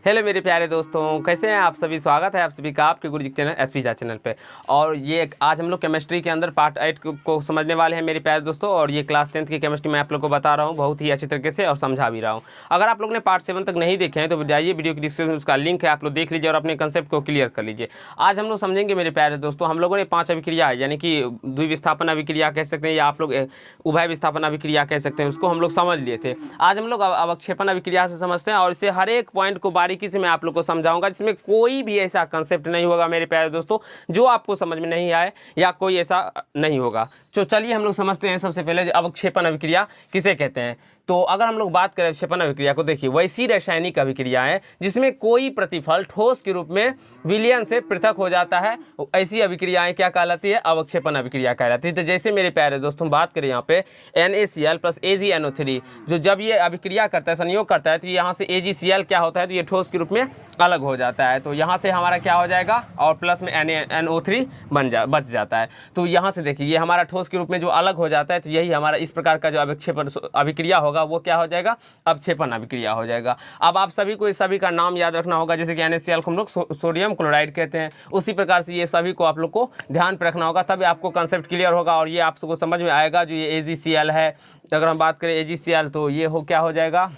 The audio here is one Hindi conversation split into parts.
हेलो मेरे प्यारे दोस्तों, कैसे हैं आप सभी। स्वागत है आप सभी का आपके गुरुजी चैनल एसपी झा चैनल पे। और ये आज हम लोग केमिस्ट्री के अंदर पार्ट 8 को समझने वाले हैं मेरे प्यारे दोस्तों। और ये क्लास 10th की केमिस्ट्री मैं आप लोग को बता रहा हूँ बहुत ही अच्छी तरीके से और समझा भी रहा हूँ। अगर आप लोग ने पार्ट 7 तक नहीं देखे हैं तो जाइए, वीडियो की डिस्क्रिप्शन में उसका लिंक है, आप लोग देख लीजिए और अपने कंसेप्ट को क्लियर कर लीजिए। आज हम लोग समझेंगे मेरे प्यारे दोस्तों, हम लोगों ने 5 अभिक्रिया यानी कि द्विविस्थापन अभिक्रिया कह सकते हैं या आप लोग उभय विस्थापन अभिक्रिया कह सकते हैं, उसको हम लोग समझ लिए थे। आज हम लोग अवक्षेपण अभिक्रिया से समझते हैं और इसे हर एक पॉइंट को बारीकी से मैं आप लोग को समझाऊंगा, जिसमें कोई भी ऐसा कंसेप्ट नहीं होगा मेरे प्यारे दोस्तों जो आपको समझ में नहीं आए या कोई ऐसा नहीं होगा। तो चलिए हम लोग समझते हैं सबसे पहले अवक्षेपण अभिक्रिया किसे कहते हैं। तो अगर हम लोग बात करें अवक्षेपण अभिक्रिया को, देखिए वैसी रासायनिक अभिक्रिया है जिसमें कोई प्रतिफल ठोस के रूप में विलयन से पृथक हो जाता है, ऐसी अभिक्रियाएं क्या कहलाती है, अवक्षेपण अभिक्रिया कहलाती है। तो जैसे मेरे प्यारे दोस्तों बात करें यहाँ पे NaCl प्लस AgNO3, जो जब ये अभिक्रिया करता है, संयोग करता है, तो यहाँ से AgCl क्या होता है, तो ये ठोस के रूप में अलग हो जाता है। तो यहाँ से हमारा क्या हो जाएगा और प्लस में NaNO3 बच जाता है। तो यहाँ से देखिए ये हमारा ठोस के रूप में जो अलग हो जाता है, तो यही हमारा इस प्रकार का जो अवक्षेपण अभिक्रिया होगा वो क्या हो जाएगा, अवक्षेपण अभिक्रिया हो जाएगा। अब आप सभी को इस सभी का नाम याद रखना होगा, जैसे कि NaCl को हम लोग सोडियम क्लोराइड कहते हैं, उसी प्रकार से ये सभी को आप लोग को ध्यान पर रखना होगा, तभी आपको कंसेप्ट क्लियर होगा और ये आप सबको समझ में आएगा। जो ये AgCl है, अगर हम बात करें AgCl तो ये क्या हो जाएगा,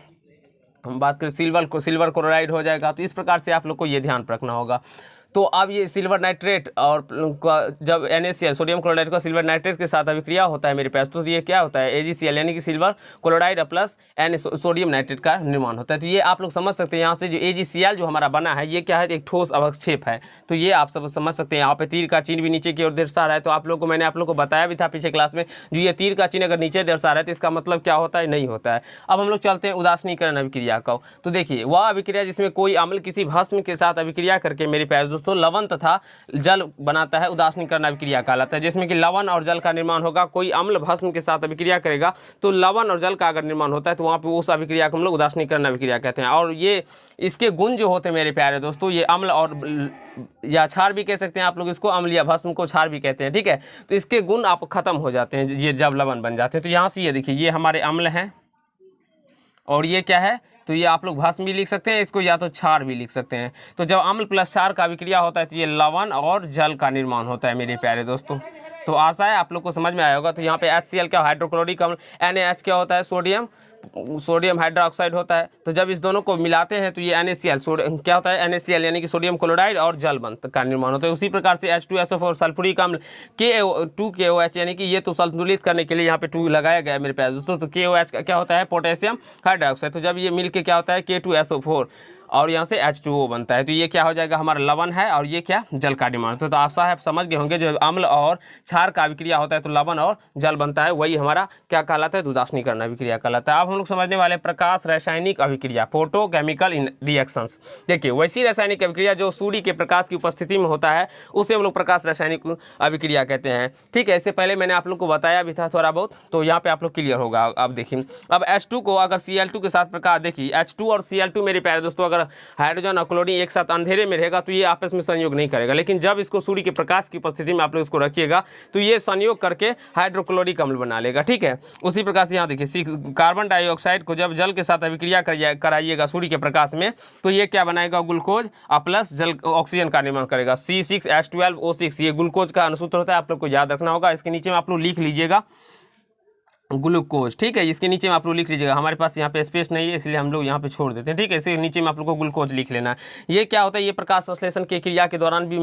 हम बात करें सिल्वर क्लोराइड हो जाएगा। तो इस प्रकार से आप लोग को ये ध्यान रखना होगा। तो अब ये सिल्वर नाइट्रेट और जब NaCl सोडियम क्लोराइड का सिल्वर नाइट्रेट के साथ अभिक्रिया होता है मेरे पास, तो ये क्या होता है, AgCl यानी कि silver chloride plus sodium nitrate का निर्माण होता है। तो ये आप लोग समझ सकते हैं, यहाँ से जो AgCl जो हमारा बना है ये क्या है, एक ठोस अवक्षेप है। तो ये आप सब समझ सकते हैं। यहाँ पे तीर का चिन्ह भी नीचे की ओर दर्शा रहा है, तो आप लोग को मैंने आप लोग को बताया भी था पीछे क्लास में, जो ये तीर का चिन्ह अगर नीचे दर्शा रहा है तो इसका मतलब क्या होता है, नहीं होता है। अब हम लोग चलते हैं उदासीनीकरण अभिक्रिया का। तो देखिए वह अभिक्रिया जिसमें कोई अम्ल किसी भस्म के साथ अभिक्रिया करके मेरे प्यारे दोस्तों लवण तथा जल बनाता है, उदासीनीकरण अभिक्रिया कहलाता है। जिसमें कि लवण और जल का निर्माण होगा, कोई अम्ल भस्म के साथ अभिक्रिया करेगा तो लवण और जल का अगर निर्माण होता है तो वहाँ पे उस अभिक्रिया को हम लोग उदासीनीकरण अभिक्रिया कहते हैं। और ये इसके गुण जो होते हैं मेरे प्यारे दोस्तों, ये अम्ल और या क्षार भी कह सकते हैं आप लोग इसको, अम्ल या भस्म को क्षार भी कहते हैं, ठीक है। तो इसके गुण आप खत्म हो जाते हैं ये जब लवण बन जाते हैं। तो यहाँ से ये देखिए ये हमारे अम्ल हैं और ये क्या है, तो ये आप लोग भस्म भी लिख सकते हैं इसको, या तो क्षार भी लिख सकते हैं। तो जब अम्ल प्लस क्षार का अभिक्रिया होता है तो ये लवण और जल का निर्माण होता है मेरे प्यारे दोस्तों। तो आशा है आप लोग को समझ में आया होगा। तो यहाँ पे HCl क्या, हाइड्रोक्लोरिक अम्ल, NaH क्या होता है, सोडियम हाइड्रोक्साइड होता है। तो जब इस दोनों को मिलाते हैं तो ये NaCl क्या होता है, NaCl यानी कि सोडियम क्लोराइड और जल का निर्माण होता है। उसी प्रकार से H2SO4 सल्फ्यूरिक अम्ल KO2KOH यानी कि ये तो संतुलित करने के लिए यहाँ पे 2 लगाया गया है मेरे प्यारे दोस्तों। तो KOH का क्या होता है, पोटेशियम हाइड्रोक्साइड। तो जब ये मिल के क्या होता है K2SO4 और यहाँ से H2O बनता है, तो ये क्या हो जाएगा, हमारा लवण है और ये क्या, जल का निर्माण होता है। तो आशा है आप समझ गए होंगे, जो अम्ल और क्षार का अभिक्रिया होता है तो लवण और जल बनता है, वही हमारा क्या कहलाता है, उदासीनीकरण अभिक्रिया कहलाता है। अब हम लोग समझने वाले प्रकाश रासायनिक अभिक्रिया, फोटोकेमिकल रिएक्शंस। देखिए वैसी रासायनिक अभिक्रिया जो सूर्य के प्रकाश की उपस्थिति में होता है उसे हम लोग प्रकाश रासायनिक अभिक्रिया कहते हैं, ठीक है। इससे पहले मैंने आप लोग को बताया भी था थोड़ा बहुत, तो यहाँ पे आप लोग क्लियर होगा। अब देखिए अब H2 को अगर Cl2 के साथ प्रकाश, देखिए H2 और Cl2 मेरे प्यारे दोस्तों अगर हाइड्रोजन और क्लोरीन एक साथ अंधेरे में रहेगा तो ये आपस में संयोग नहीं करेगा, लेकिन जब इसको सूर्य के प्रकाश की उपस्थिति में आप लोग इसको रखिएगा तो ये संयोग करके हाइड्रोक्लोरिक अम्ल बना लेगा, ठीक है। उसी प्रकार से यहाँ देखिए कार्बन डाइऑक्साइड को जब जल के साथ अभिक्रिया कराइएगा सूर्य के प्रकाश में तो ये क्या बनाएगा, ग्लूकोज प्लस जल ऑक्सीजन का निर्माण करेगा, C6H12O6। ये ग्लूकोज का अनुसूत्र होता है, आप लोग को याद रखना होगा। इसके नीचे में आप लोग लिख लीजिएगा ग्लूकोज, ठीक है। इसके नीचे में आप लोग लिख लीजिएगा, हमारे पास यहाँ पे स्पेस नहीं है इसलिए हम लोग यहाँ पे छोड़ देते हैं, ठीक है। इसके नीचे में आप लोग को ग्लूकोज लिख लेना है। ये क्या होता है, ये प्रकाश संश्लेषण की क्रिया के दौरान भी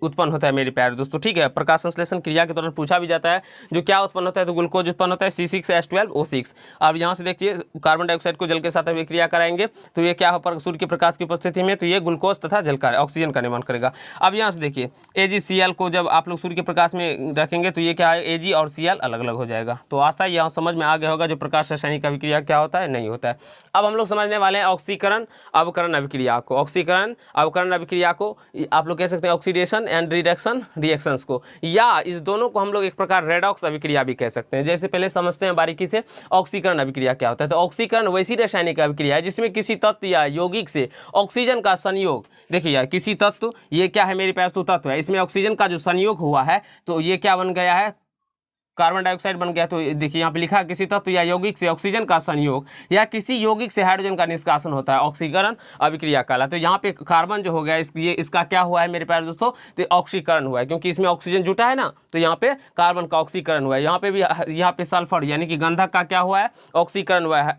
उत्पन्न होता है मेरे प्यारे दोस्तों, ठीक है। प्रकाश संश्लेषण क्रिया के दौरान पूछा भी जाता है जो क्या उत्पन्न होता है, तो ग्लूकोज उत्पन्न होता है, C6H12O6। अब यहाँ से देखिए कार्बन डाइऑक्साइड को जल के साथ अभिक्रिया कराएंगे तो ये क्या हो, सूर्य के प्रकाश की उपस्थिति में तो ये ग्लूकोज तथा जल का ऑक्सीजन का निर्माण करेगा। अब यहाँ से देखिए AgCl को जब आप लोग सूर्य के प्रकाश में रखेंगे तो ये क्या है, Ag और Cl अलग अलग हो जाएगा। तो आशा यहाँ समझ में आ गया होगा जो प्रकाश रासायनिक अभिक्रिया क्या होता है, नहीं होता है। अब हम लोग समझने वाले हैं ऑक्सीकरण अवकरण अभिक्रिया को। ऑक्सीकरण अवकरण अभिक्रिया को आप लोग कह सकते हैं ऑक्सीडेशन एंड रिडक्शन रिएक्शंस को, या इस दोनों को हम लोग एक प्रकार रेडॉक्स अभिक्रिया भी कह सकते हैं। जैसे पहले समझते हैं बारीकी से ऑक्सीकरण अभिक्रिया क्या होता है। तो ऑक्सीकरण वैसी रासायनिक अभिक्रिया है जिसमें किसी तत्व या यौगिक से ऑक्सीजन का संयोग, देखिए किसी तत्व, ये क्या है मेरे पास तो तत्व है, इसमें ऑक्सीजन का जो संयोग हुआ है तो ये क्या बन गया है, कार्बन डाइऑक्साइड बन गया। तो देखिए यहाँ पे लिखा है किसी तत्व या यौगिक से ऑक्सीजन का संयोग या किसी यौगिक से हाइड्रोजन का निष्कासन होता है, ऑक्सीकरण अभिक्रिया कहलाता है। तो यहाँ पे कार्बन जो हो गया इसका क्या हुआ है मेरे प्यारे दोस्तों, तो ऑक्सीकरण हुआ है, क्योंकि इसमें ऑक्सीजन जुटा है ना, तो यहाँ पे कार्बन का ऑक्सीकरण हुआ है। यहाँ पे भी, यहाँ पे सल्फर यानी कि गंधक का क्या हुआ है, ऑक्सीकरण हुआ है,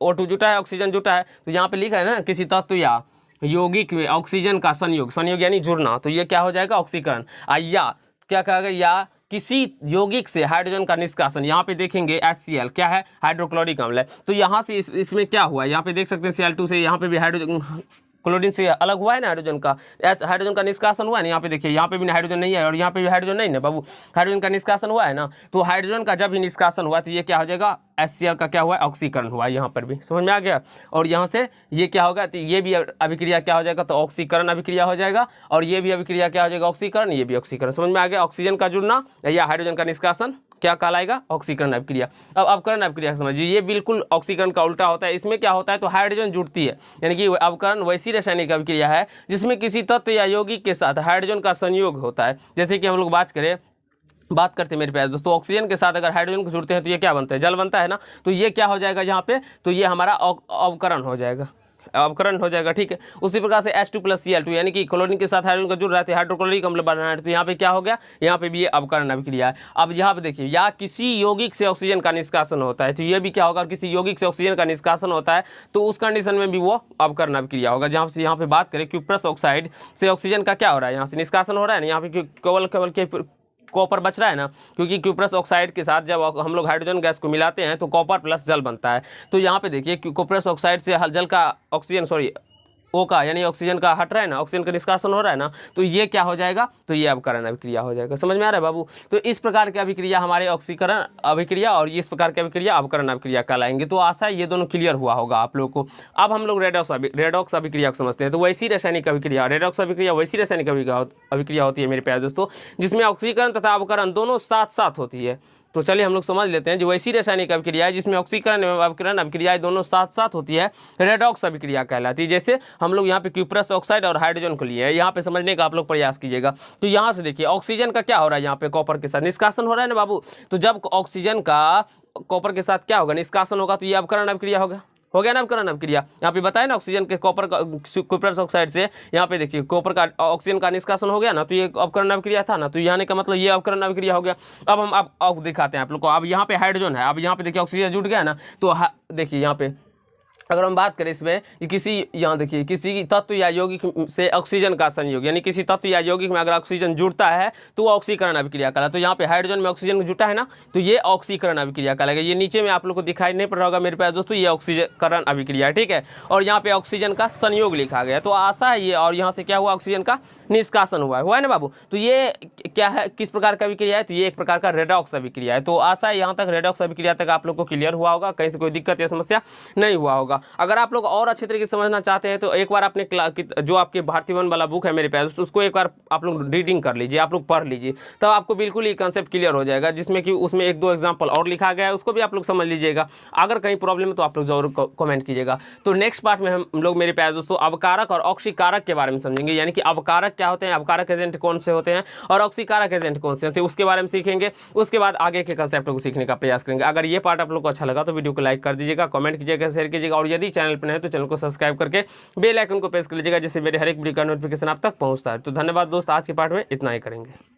O2 जुटा है, ऑक्सीजन जुटा है। तो यहाँ पे लिखा है ना किसी तत्व या यौगिक में ऑक्सीजन का संयोग, संयोग यानी जुड़ना, तो ये क्या हो जाएगा, ऑक्सीकरण। या क्या कहा गया, या किसी यौगिक से हाइड्रोजन का निष्कासन। यहाँ पे देखेंगे HCl क्या है, हाइड्रोक्लोरिक अम्ल है। तो यहाँ से इसमें क्या हुआ, यहाँ पे देख सकते हैं Cl2 से यहाँ पे भी हाइड्रोजन, क्लोरीन से अलग हुआ है ना हाइड्रोजन का निष्कासन हुआ है ना। यहाँ पे देखिए यहाँ पे भी हाइड्रोजन नहीं है और यहाँ पे भी हाइड्रोजन नहीं है बाबू, हाइड्रोजन का निष्कासन हुआ है ना। तो हाइड्रोजन का जब भी निष्कासन हुआ तो ये क्या हो जाएगा, HCl का क्या हुआ है, ऑक्सीकरण हुआ है। यहाँ पर भी समझ में आ गया। और यहाँ से ये क्या होगा, तो ये भी अभिक्रिया क्या हो जाएगा, तो ऑक्सीकरण अभिक्रिया हो जाएगा। और ये भी अभिक्रिया क्या हो जाएगा, ऑक्सीकरण, ये भी ऑक्सीकरण। समझ में आ गया। ऑक्सीजन का जुड़ना या हाइड्रोजन का निष्कासन क्या कहलाएगा, ऑक्सीकरण अभिक्रिया। अब अवकरण अभिक्रिया समझिए, ये बिल्कुल ऑक्सीकरण का उल्टा होता है। इसमें क्या होता है, तो हाइड्रोजन जुड़ती है, यानी कि अवकरण वैसी रासायनिक अभिक्रिया है जिसमें किसी तत्व या यौगिक के साथ हाइड्रोजन का संयोग होता है। जैसे कि हम लोग बात करते हैं मेरे प्यारे दोस्तों, ऑक्सीजन के साथ अगर हाइड्रोजन को जुड़ते हैं तो ये क्या बनता है, जल बनता है ना। तो ये क्या हो जाएगा यहाँ पे, तो ये हमारा अवकरण हो जाएगा, अवकरण हो जाएगा, ठीक है। उसी प्रकार से H2+Cl2 यानी कि क्लोरीन के साथ हाइड्रोजन का जुड़ रहा है, हाइड्रोक्लोरिक अम्ल बन रहा है। तो यहाँ पे क्या हो गया, यहाँ पे भी ये अवकरण अभिक्रिया है। अब यहाँ पे देखिए, या किसी यौगिक से ऑक्सीजन का निष्कासन होता है, तो ये भी क्या होगा, किसी यौगिक से ऑक्सीजन का निष्कासन होता है तो उस कंडीशन में भी वो अवकरण अभिक्रिया होगा। जहाँ से यहाँ पे बात करें क्यूप्रस ऑक्साइड से ऑक्सीजन का क्या हो रहा है, यहाँ से निष्कासन हो रहा है ना, यहाँ पे केवल कॉपर बच रहा है ना, क्योंकि क्यूप्रस ऑक्साइड के साथ जब हम लोग हाइड्रोजन गैस को मिलाते हैं तो कॉपर प्लस जल बनता है। तो यहाँ पे देखिए क्यूप्रस ऑक्साइड से जल का O का यानी ऑक्सीजन का हट रहा है ना, ऑक्सीजन का निष्कासन हो रहा है ना, तो ये क्या हो जाएगा, तो ये अवकरण अभिक्रिया हो जाएगा। समझ में आ रहा है बाबू। तो इस प्रकार की अभिक्रिया हमारे ऑक्सीकरण अभिक्रिया और इस प्रकार की अभिक्रिया अवकरण अभिक्रिया कहलाएंगे। तो आशा है ये दोनों क्लियर हुआ होगा आप लोगों को। अब हम लोग रेडॉक्स अभिक्रिया को समझते हैं। तो वैसी रासायनिक अभिक्रिया, रेडॉक्स अभिक्रिया वैसी रासायनिक अभिक्रिया होती है मेरे प्यारे दोस्तों, जिसमें ऑक्सीकरण तथा अवकरण दोनों साथ साथ होती है। तो चलिए हम लोग समझ लेते हैं, जो वैसी रासायनिक अभिक्रिया है जिसमें ऑक्सीकरण एवं अवकरण अभिक्रियाएं दोनों साथ साथ होती है, रेडॉक्स अभिक्रिया कहलाती है। जैसे हम लोग यहाँ पे क्यूप्रस ऑक्साइड और हाइड्रोजन को लिए हैं, यहाँ पे समझने का आप लोग प्रयास कीजिएगा। तो यहाँ से देखिए ऑक्सीजन का क्या हो रहा है, यहाँ पे कॉपर के साथ निष्कासन हो रहा है ना बाबू। तो जब ऑक्सीजन का कॉपर के साथ क्या होगा, निष्कासन होगा, तो ये अवकरण अभिक्रिया होगा, हो गया ना अवकरण अभिक्रिया। यहाँ पे बताया ना ऑक्सीजन के कॉपर का क्यूप्रस ऑक्साइड से यहाँ पे देखिए कॉपर का ऑक्सीजन का निष्कासन हो गया ना, तो ये अवकरण अभिक्रिया था ना, तो यहाँ का मतलब ये अवकरण अभिक्रिया हो गया। अब हम अब दिखाते हैं आप लोग को। अब यहाँ पे हाइड्रोजन है, अब यहाँ पे देखिए ऑक्सीजन जुट गया ना, तो देखिए यहाँ पे अगर हम बात करें इसमें किसी, यहाँ देखिए किसी तत्व या यौगिक से ऑक्सीजन का संयोग, यानी किसी तत्व या यौगिक में अगर ऑक्सीजन जुड़ता है तो वो ऑक्सीकरण अभिक्रिया कहलाता है। तो यहाँ पे हाइड्रोजन में ऑक्सीजन जुटा है ना, तो ये ऑक्सीकरण अभिक्रिया कहलाएगा। ये नीचे में आप लोग को दिखाई नहीं पड़ रहा होगा मेरे प्यारे दोस्तों, ये ऑक्सीकरण अभिक्रिया है, ठीक है। और यहाँ पे ऑक्सीजन का संयोग लिखा गया, तो आशा है ये, और यहाँ से क्या हुआ, ऑक्सीजन का निष्कासन हुआ है ना बाबू। तो ये क्या है, किस प्रकार का अभिक्रिया है, तो ये एक प्रकार का रेडॉक्स अभिक्रिया है। तो आशा है यहाँ तक रेडॉक्स अभिक्रिया तक आप लोग को क्लियर हुआ होगा, कहीं से कोई दिक्कत या समस्या नहीं हुआ होगा। अगर आप लोग और अच्छे तरीके से समझना चाहते हैं तो एक बार अपने जो आपके भारतीय वन वाला बुक है मेरे पास, उसको एक बार आप लोग रीडिंग कर लीजिए, आप लोग पढ़ लीजिए, तब आपको बिल्कुल ही कंसेप्ट क्लियर हो जाएगा, जिसमें कि उसमें एक दो एग्जाम्पल और लिखा गया है, उसको भी आप लोग समझ लीजिएगा। अगर कहीं प्रॉब्लम है तो आप लोग जरूर कमेंट कीजिएगा। तो नेक्स्ट पार्ट में हम लोग मेरे प्यारे दोस्तों अवकारक और ऑक्सीकारक के बारे में समझेंगे, यानी कि अवकारक क्या होते हैं, अवकारक एजेंट कौन से होते हैं और ऑक्सीकारक एजेंट कौन से होते हैं, उसके बारे में सीखेंगे। उसके बाद आगे के कंसेप्ट को सीखने का प्रयास करेंगे। अगर ये पार्ट आप लोग को अच्छा लगा तो वीडियो को लाइक कर दीजिएगा, कमेंट कीजिएगा, शेयर कीजिएगा, और यदि चैनल पर नहीं तो चैनल को सब्सक्राइब करके बेल आइकन को प्रेस कर लीजिएगा, जिससे मेरे हर एक वीडियो का नोटिफिकेशन आप तक पहुंचता है। तो धन्यवाद दोस्त, आज के पार्ट में इतना ही करेंगे।